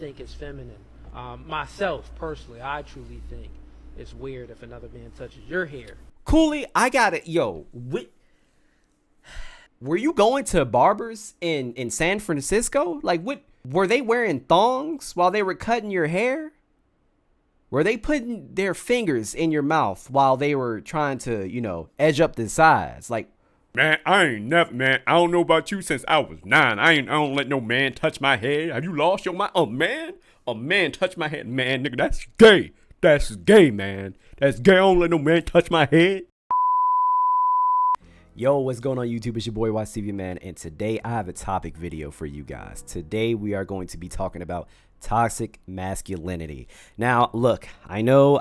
think it's feminine. Myself, personally, I truly think it's weird if another man touches your hair. Cooley, I got it. Yo, were you going to barbers in San Francisco? Like, what? Were they wearing thongs while they were cutting your hair? Were they putting their fingers in your mouth while they were trying to, edge up the sides? Like, man, I ain't never, man. I don't know about you since I was 9. I don't let no man touch my head. Have you lost your mind? A man touch my head, man, nigga. That's gay. That's gay, man. That's gay. I don't let no man touch my head. yo, what's going on YouTube? It's your boy WattsTV, man, and today I have a topic video for you guys. Today we are going to be talking about toxic masculinity. Now, look, I know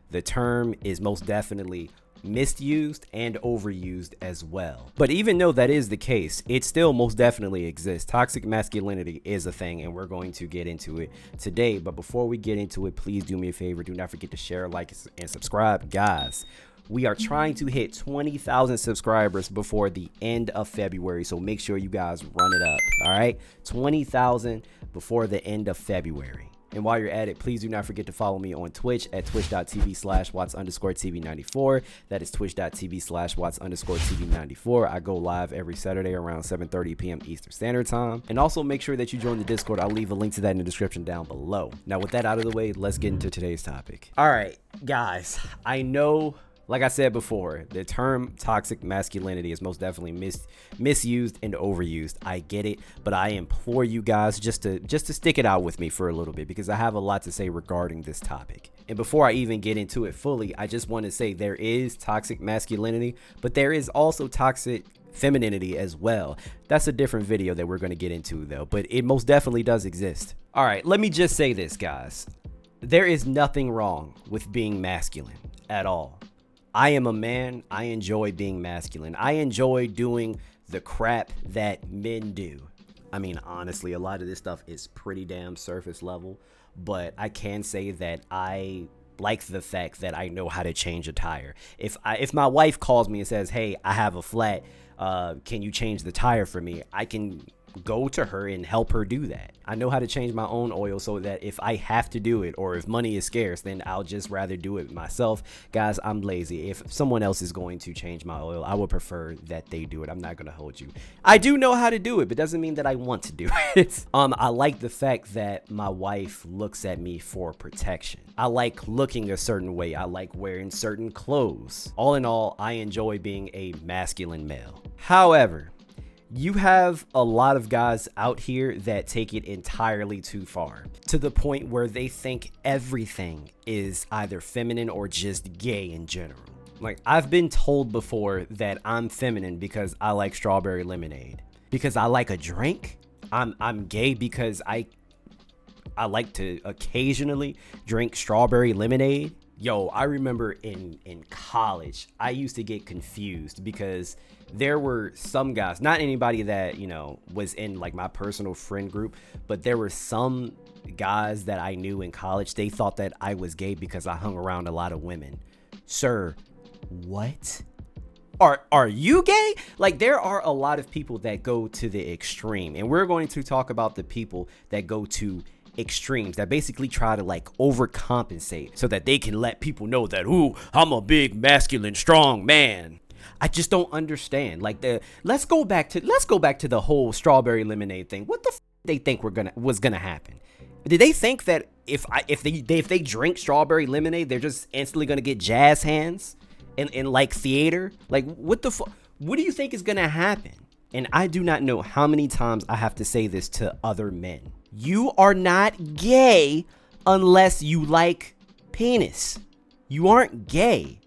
the term is most definitely misused and overused as well, but even though that is the case, it still most definitely exists. Toxic masculinity is a thing, and we're going to get into it today. But before we get into it, please do me a favor, do not forget to share, like, and subscribe. Guys, we are trying to hit 20,000 subscribers before the end of February, so make sure you guys run it up. All right, 20,000 before the end of February. And while you're at it, please do not forget to follow me on Twitch at twitch.tv/watts_TV94. That is twitch.tv/watts_TV94. I go live every Saturday around 7:30 p.m. Eastern Standard Time. And also make sure that you join the Discord. I'll leave a link to that in the description down below. Now, with that out of the way, let's get into today's topic. All right, guys, I know, like I said before, the term toxic masculinity is most definitely misused and overused. I get it, but I implore you guys just to stick it out with me for a little bit, because I have a lot to say regarding this topic. And before I even get into it fully, I just want to say there is toxic masculinity, but there is also toxic femininity as well. That's a different video that we're going to get into though, but it most definitely does exist. All right, let me just say this, guys. There is nothing wrong with being masculine at all. I am a man. I enjoy being masculine. I enjoy doing the crap that men do. I mean, honestly, a lot of this stuff is pretty damn surface level, but I can say that I like the fact that I know how to change a tire. If my wife calls me and says, hey, I have a flat, can you change the tire for me? I can go to her and help her do that. I know how to change my own oil, so that if I have to do it, or if money is scarce, then I'll just rather do it myself. Guys, I'm lazy. If someone else is going to change my oil, I would prefer that they do it. I'm not gonna hold you. I do know how to do it, but doesn't mean that I want to do it. I like the fact that my wife looks at me for protection. I like looking a certain way. I like wearing certain clothes. All in all, I enjoy being a masculine male. However, you have a lot of guys out here that take it entirely too far, to the point where they think everything is either feminine or just gay in general. Like, I've been told before that I'm feminine because I like strawberry lemonade. Because I like a drink, I'm gay because I like to occasionally drink strawberry lemonade. Yo, I remember in college, I used to get confused because there were some guys, not anybody that, was in like my personal friend group, but there were some guys that I knew in college. They thought that I was gay because I hung around a lot of women. Sir, what? Are you gay? Like, there are a lot of people that go to the extreme, and we're going to talk about the people that go to extremes, that basically try to like overcompensate so that they can let people know that, ooh, I'm a big masculine strong man. I just don't understand. Like, let's go back to the whole strawberry lemonade thing. What the they think was gonna happen? Did they think that if they drink strawberry lemonade, they're just instantly gonna get jazz hands in like theater? Like, what the what do you think is gonna happen? And I do not know how many times I have to say this to other men. You are not gay unless you like penis. You aren't gay.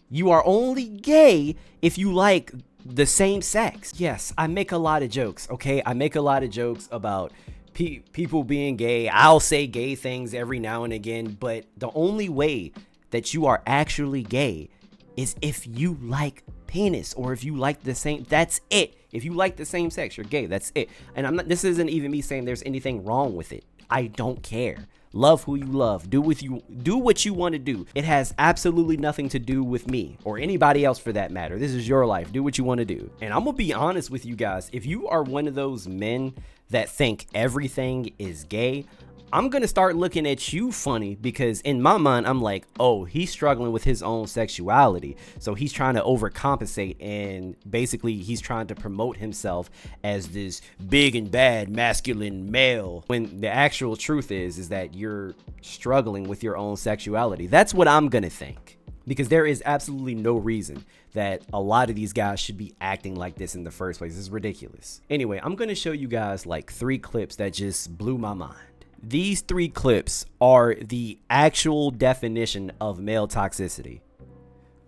You are only gay if you like the same sex. Yes, I make a lot of jokes, okay? I make a lot of jokes about people being gay. I'll say gay things every now and again, but the only way that you are actually gay is if you like penis, or if you like the same. That's it. If you like the same sex, you're gay. That's it. And this isn't even me saying there's anything wrong with it. I don't care. Love who you love. Do what you want to do. It has absolutely nothing to do with me or anybody else for that matter. This is your life. Do what you want to do. And I'm gonna be honest with you guys. If you are one of those men that think everything is gay, I'm gonna start looking at you funny, because in my mind I'm like, oh, he's struggling with his own sexuality, so he's trying to overcompensate, and basically he's trying to promote himself as this big and bad masculine male, when the actual truth is that you're struggling with your own sexuality. That's what I'm gonna think, because there is absolutely no reason that a lot of these guys should be acting like this in the first place. It's ridiculous. Anyway, I'm gonna show you guys like 3 clips that just blew my mind. These 3 clips are the actual definition of male toxicity.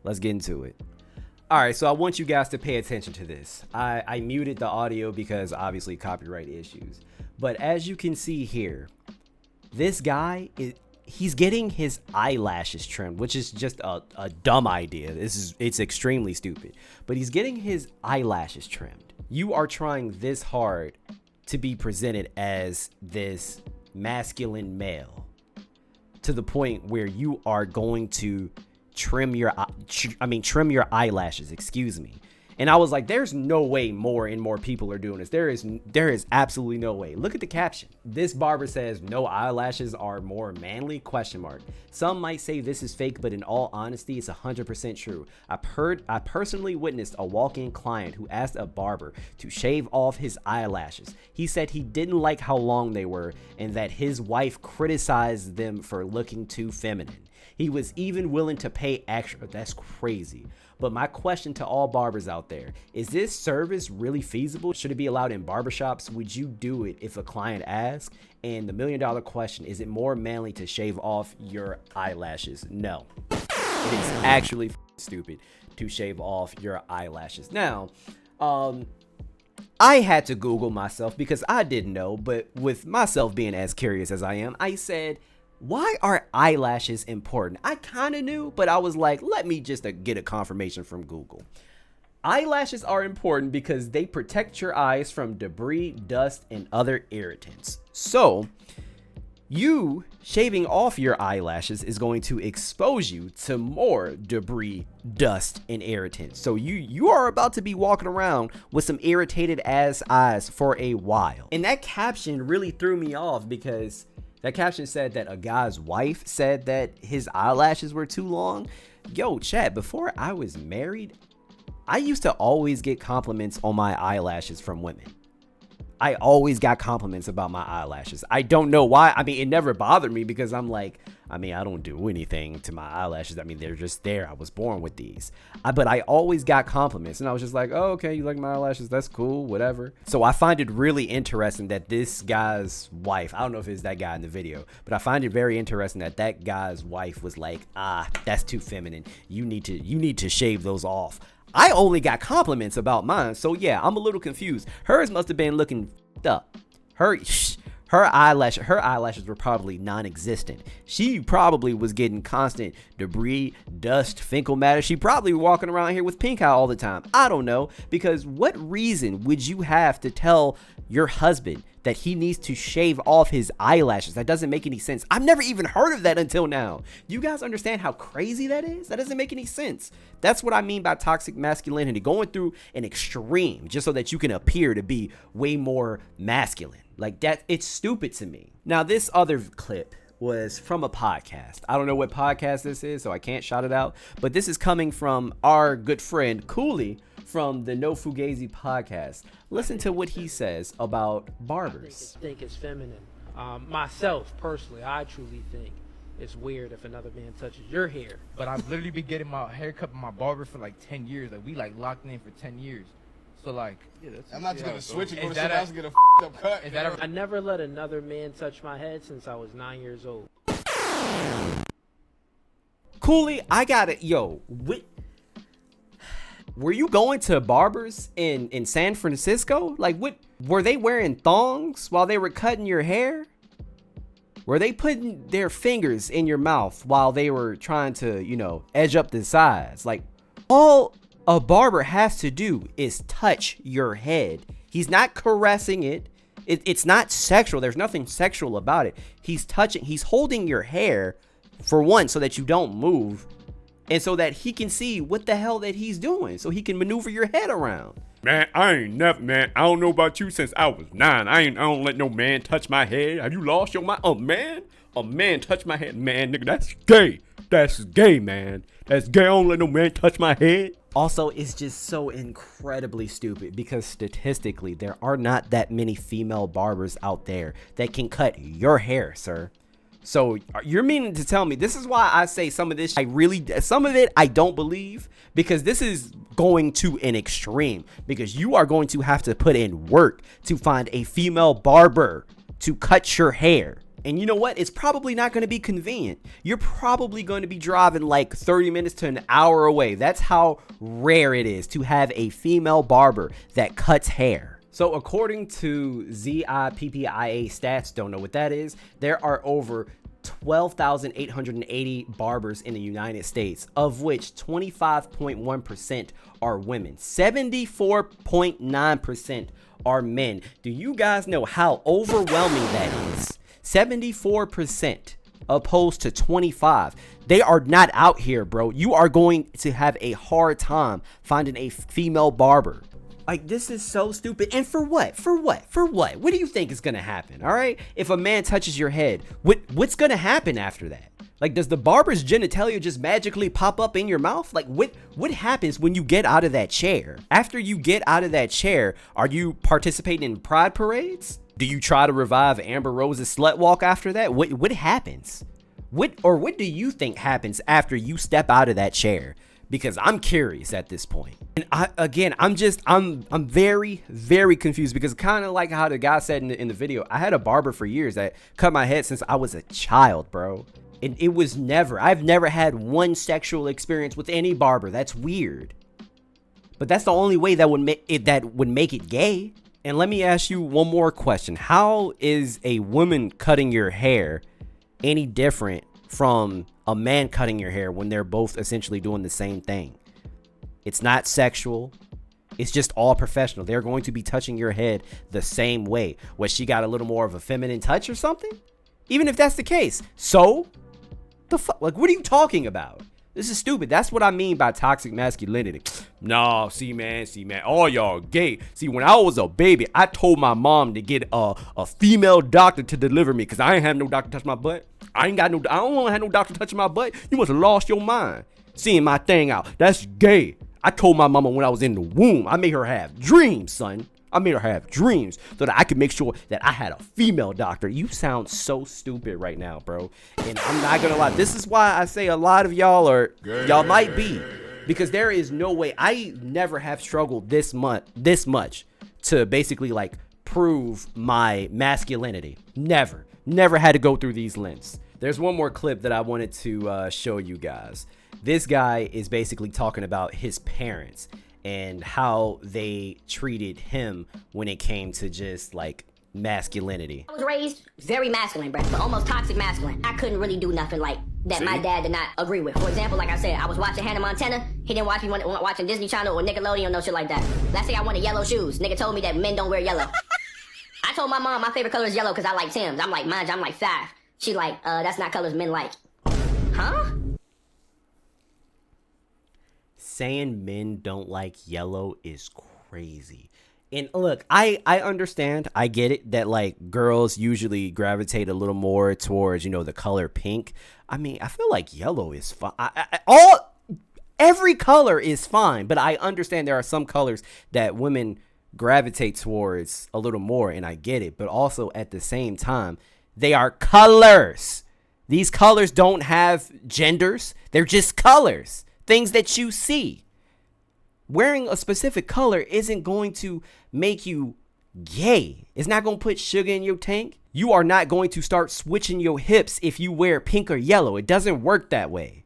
Let's get into it. All right, so I want you guys to pay attention to this. I muted the audio because obviously copyright issues. But as you can see here, this guy, he's getting his eyelashes trimmed, which is just a dumb idea. It's extremely stupid. But he's getting his eyelashes trimmed. You are trying this hard to be presented as this masculine male to the point where you are going to trim your eyelashes, excuse me. And I was like, there's no way more and more people are doing this. There is absolutely no way. Look at the caption. This barber says no eyelashes are more manly, ? Some might say this is fake, but in all honesty, it's 100% true. I personally witnessed a walk-in client who asked a barber to shave off his eyelashes. He said he didn't like how long they were and that his wife criticized them for looking too feminine. He was even willing to pay extra. That's crazy. But my question to all barbers out there, is this service really feasible? Should it be allowed in barbershops? Would you do it if a client asks? And the $1 million question, is it more manly to shave off your eyelashes? No. It is actually stupid to shave off your eyelashes. Now, I had to Google myself because I didn't know, but with myself being as curious as I am, I said, why are eyelashes important? I kind of knew, but I was like, let me just get a confirmation from Google. Eyelashes are important because they protect your eyes from debris, dust, and other irritants. So, you shaving off your eyelashes is going to expose you to more debris, dust, and irritants. So you are about to be walking around with some irritated ass eyes for a while. And that caption really threw me off because that caption said that a guy's wife said that his eyelashes were too long. Yo, chat, before I was married, I used to always get compliments on my eyelashes from women. I always got compliments about my eyelashes. I don't know why. I mean, it never bothered me because I'm like, I don't do anything to my eyelashes. I mean, they're just there. I was born with these. But I always got compliments and I was just like, oh, okay, you like my eyelashes? That's cool, whatever. So I find it really interesting that this guy's wife, I don't know if it's that guy in the video, but I find it very interesting that that guy's wife was like, that's too feminine. You need to shave those off. I only got compliments about mine, so yeah, I'm a little confused. Hers must have been looking up. Her eyelashes were probably non-existent. She probably was getting constant debris, dust, fecal matter. She probably walking around here with pink eye all the time. I don't know, because what reason would you have to tell your husband that he needs to shave off his eyelashes? That doesn't make any sense. I've never even heard of that until now. Do you guys understand how crazy that is? That doesn't make any sense. That's what I mean by toxic masculinity, going through an extreme just so that you can appear to be way more masculine. Like that, it's stupid to me. Now, this other clip was from a podcast. I don't know what podcast this is, so I can't shout it out. But this is coming from our good friend Cooley from the No Fugazi podcast. Listen to what he says about barbers. I think it's feminine. Myself, personally, I truly think it's weird if another man touches your hair. But I've literally been getting my hair cut by my barber for like 10 years. Like we like locked in for 10 years. So like, yeah, I'm not just gonna switch and go to Is somebody that else and get a f***ed up cut. Is that I never let another man touch my head since I was 9 years old. Cooley, I got it. Yo, were you going to barbers in San Francisco? Like, what were they wearing thongs while they were cutting your hair? Were they putting their fingers in your mouth while they were trying to, edge up the sides? Like, all a barber has to do is touch your head. He's not caressing it. It's not sexual. There's nothing sexual about it. He's holding your hair, for one, so that you don't move, and so that he can see what the hell that he's doing, so he can maneuver your head around. Man, I ain't never, man. I don't know about you since I was 9. I don't let no man touch my head. Have you lost your mind? A man touch my head. Man, nigga, that's gay. That's gay, man. That's gay. I don't let no man touch my head. Also, it's just so incredibly stupid because statistically, there are not that many female barbers out there that can cut your hair, sir. So you're meaning to tell me, this is why I say some of this, some of it I don't believe, because this is going to an extreme, because you are going to have to put in work to find a female barber to cut your hair. And you know what? It's probably not going to be convenient. You're probably going to be driving like 30 minutes to an hour away. That's how rare it is to have a female barber that cuts hair. So according to ZIPPIA stats, don't know what that is, there are over 12,880 barbers in the United States, of which 25.1% are women. 74.9% are men. Do you guys know how overwhelming that is? 74% opposed to 25. They are not out here, bro. You are going to have a hard time finding a female barber. Like, this is so stupid. And for what? For what? For what? What do you think is gonna happen? All right, if a man touches your head, what's gonna happen after that? Like, does the barber's genitalia just magically pop up in your mouth? Like, what happens when you get out of that chair? After you get out of that chair, are you participating in pride parades? Do you try to revive Amber Rose's slut walk after that? What happens? What do you think happens after you step out of that chair? Because I'm curious at this point. And I'm very, very confused, because kind of like how the guy said in the video, I had a barber for years that cut my head since I was a child, bro. And I've never had one sexual experience with any barber. That's weird. But that's the only way that would make it gay. And let me ask you one more question. How is a woman cutting your hair any different from a man cutting your hair when they're both essentially doing the same thing? It's not sexual. It's just all professional. They're going to be touching your head the same way. Was she got a little more of a feminine touch or something? Even if that's the case. So, the fuck? Like, what are you talking about? This is stupid. That's what I mean by toxic masculinity. Nah, see, man, all y'all gay. See, when I was a baby, I told my mom to get a female doctor to deliver me, because I ain't have no doctor touch my butt. I don't want to have no doctor touching my butt. You must have lost your mind seeing my thing out. That's gay. I told my mama when I was in the womb, I made her have dreams, son. I made her have dreams so that I could make sure that I had a female doctor. You sound so stupid right now, bro. And I'm not gonna lie. This is why I say a lot of y'all might be. Because there is no way. I never have struggled this much to basically like prove my masculinity. Never had to go through these lenses. There's one more clip that I wanted to show you guys. This guy is basically talking about his parents and how they treated him when it came to just like masculinity. I was raised very masculine, bro, but almost toxic masculine. I couldn't really do nothing like that. My dad did not agree with. For example, like I said, I was watching Hannah Montana. He didn't watch me watching Disney Channel or Nickelodeon, no shit like that. Let's say I wanted yellow shoes. Nigga told me that men don't wear yellow. I told my mom my favorite color is yellow because I like Tim's. I'm like, mind you, I'm like 5. She like, that's not colors men like. Huh? Saying men don't like yellow is crazy. And look, I understand, I get it that like girls usually gravitate a little more towards, you know, the color pink. I mean, I feel like yellow is fine. Every color is fine, but I understand there are some colors that women gravitate towards a little more, and I get it. But also at the same time, they are colors. These colors don't have genders. They're just colors. Things that you see. Wearing a specific color isn't going to make you gay. It's not going to put sugar in your tank. You are not going to start switching your hips if you wear pink or yellow. It doesn't work that way.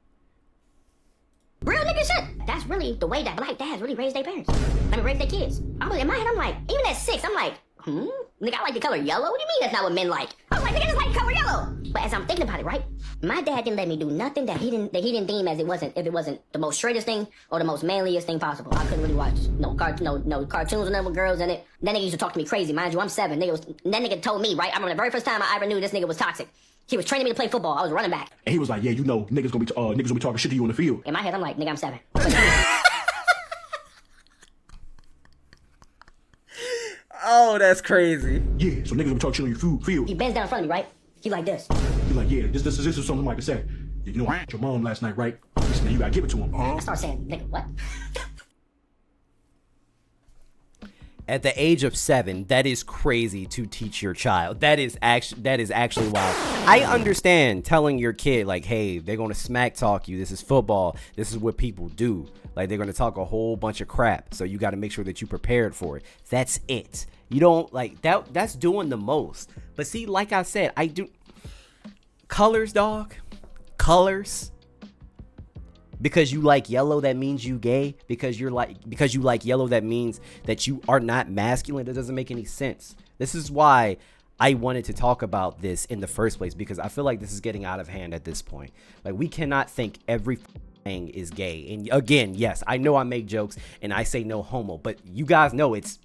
Real nigga shit. That's really the way that black dads really raise their parents. I mean, raise their kids. In my head, I'm like, even at 6, I'm like, nigga, I like the color yellow. What do you mean that's not what men like? I was like, nigga, I just like color yellow. But as I'm thinking about it, right? My dad didn't let me do nothing that he didn't deem as if it wasn't the most straightest thing or the most manliest thing possible. I couldn't really watch no cartoons and with girls in it. That nigga used to talk to me crazy. Mind you, I'm 7. That nigga told me, right? I remember the very first time I ever knew this nigga was toxic. He was training me to play football. I was running back. And he was like, yeah, you know, niggas gonna be talking shit to you on the field. In my head, I'm like, nigga, I'm 7. Oh, that's crazy. Yeah, so niggas gonna be talking shit on your field. He bends down in front of me, right? He like this. He like, yeah, this is something like to say. You know, I hit your mom last night, right? He said, you gotta give it to him. I start saying, nigga, what? At the age of 7, that is crazy to teach your child. That is actually wild. I understand telling your kid, like, hey, they're gonna smack talk you. This is football. This is what people do. Like, they're gonna talk a whole bunch of crap. So you got to make sure that you prepared for it. That's it. You don't like that. That's doing the most. But see, like I said, I do colors, dog. Colors. Because you like yellow, that means you gay. Because you like yellow, that means that you are not masculine. That doesn't make any sense. This is why I wanted to talk about this in the first place, because I feel like this is getting out of hand at this point. Like, we cannot think every thing is gay. And again, yes, I know I make jokes and I say no homo, but you guys know it's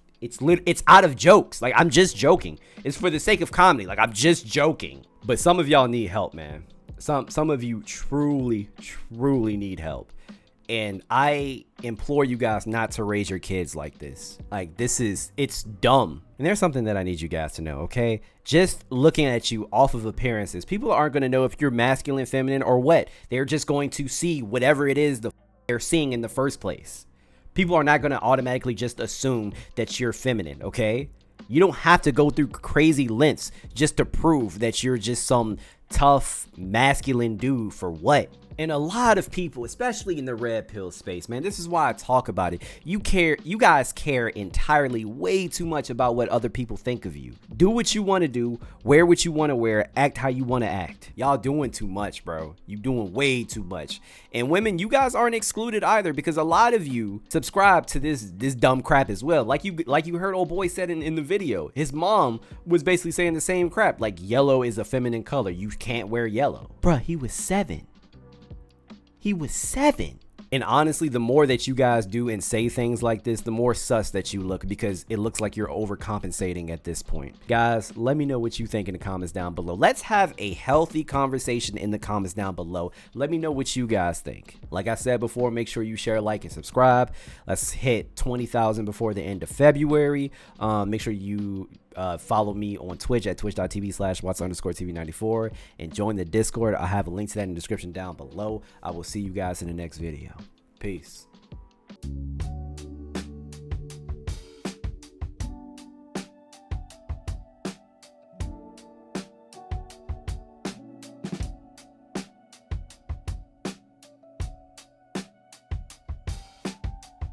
out of jokes. Like, I'm just joking. It's for the sake of comedy. Like, I'm just joking. But some of y'all need help, man. Some of you truly need help. And I implore you guys not to raise your kids like this. Like, it's dumb. And there's something that I need you guys to know, okay? Just looking at you off of appearances, people aren't going to know if you're masculine, feminine, or what. They're just going to see whatever it is they're seeing in the first place. People are not going to automatically just assume that you're feminine, okay? You don't have to go through crazy lengths just to prove that you're just some tough masculine dude. For what? And a lot of people, especially in the red pill space, man, this is why I talk about it. You guys care entirely way too much about what other people think of you. Do what you want to do, wear what you want to wear, act how you want to act. Y'all doing too much, bro. You doing way too much. And women, you guys aren't excluded either, because a lot of you subscribe to this dumb crap as well. Like you heard old boy said in the video. His mom was basically saying the same crap. Like, yellow is a feminine color. You can't wear yellow. Bruh, he was 7. He was 7. And honestly, the more that you guys do and say things like this, the more sus that you look, because it looks like you're overcompensating at this point. Guys, let me know what you think in the comments down below. Let's have a healthy conversation in the comments down below. Let me know what you guys think. Like I said before, make sure you share, like, and subscribe. Let's hit 20,000 before the end of February. Make sure you follow me on Twitch at twitch.tv/watts_TV94 and join the Discord. I have a link to that in the description down below. I will see you guys in the next video. Peace.